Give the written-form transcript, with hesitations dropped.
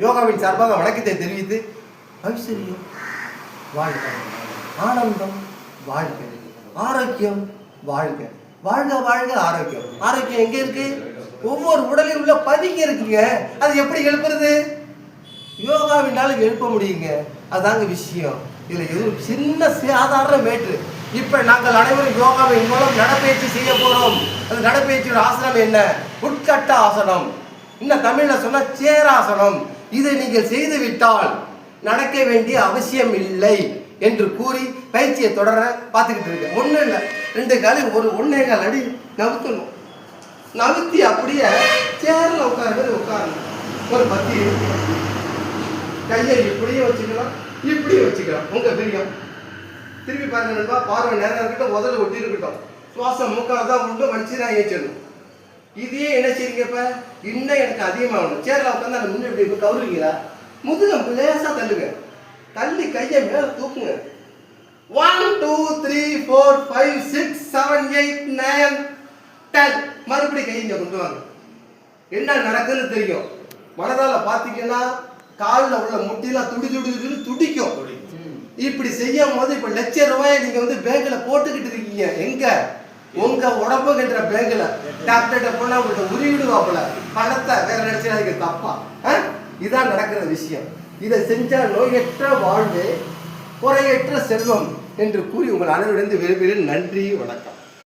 யோகாவின் சார்பாக வணக்கத்தை தெரிவித்து ஐஸ்வர்யம் வாழ்க, ஆனந்தம் வாழ்க, ஆரோக்கியம் வாழ்க, வாழ்க வாழ்க ஆரோக்கியம். ஆரோக்கியம் எங்க இருக்கு? ஒவ்வொரு உடலில் உள்ள பதிங்க இருக்குங்க. அது எப்படி எழுப்புறது? யோகாவினால எழுப்ப முடியுங்க. அதுதாங்க விஷயம். இதுல எதுவும் சின்ன சாதாரண மேற்று. இப்ப நாங்கள் அனைவரும் யோகாவின் மூலம் நடைபயிற்சி செய்ய போறோம். அந்த நடைபயிற்சியோட ஆசனம் என்ன? உட்கட்ட ஆசனம். இன்னும் தமிழ்ல சொன்னா சேராசனம். இதை நீங்கள் செய்து விட்டால் நடக்க வேண்டிய அவசியம் இல்லை என்று கூறி பயிற்சியை தொடர பார்த்துக்கிட்டு இருக்கேன். ஒன்றும் இல்லை, 2 காலி ஒரு 1.25 அடி நவுத்தணும். நவுத்தி அப்படியே சேர்ல உட்காரணும். ஒரு 10 கையை இப்படியே வச்சுக்கலாம், இப்படியே வச்சுக்கலாம். உங்க பிரியம் திருப்பி பாருங்க நண்பா. பார்வை நேரம் இருக்கட்டும், முதல்ல ஒட்டி இருக்கட்டும். சுவாசம் மூக்கால தான் உண்டு, மனுச்சு தான் ஏற்றிடணும். இதையே என்ன செய்யுங்க? இப்ப இன்னும் எனக்கு அதிகமாகணும். சேர்ல உட்காந்து அந்த முன்ன இப்படி கவுருவீங்களா? முதுகம் லேசா தள்ளுங்க. தள்ளி கையை மேல தூக்குங்க. 1 2 3 4 5 6 7 8 9 10. மறுபடியும் கையை கொண்டு வாங்க. என்ன நடக்குதுன்னு தெரியும். மனதால பாத்தீங்கன்னா காலில் உள்ள முட்டிலாம் துடிக்கும். இப்படி செய்யும் போது இப்ப ₹1,00,000 நீங்க வந்து பேங்க்ல போட்டுக்கிட்டு இருக்கீங்க. எங்க? உங்க உடம்புகின்ற பேங்க்ல. டாக்டர்கிட்ட போனா உங்கள்கிட்ட உருவிடுவாப்புல பணத்தை. வேற நினைச்சு தப்பா? இதான் நடக்கிற விஷயம். இதை செஞ்சா நோயற்ற வாழ்வு, குறையற்ற செல்வம் என்று கூறி உங்கள் அனைவரிடம் விரும்புகிறேன். நன்றி, வணக்கம்.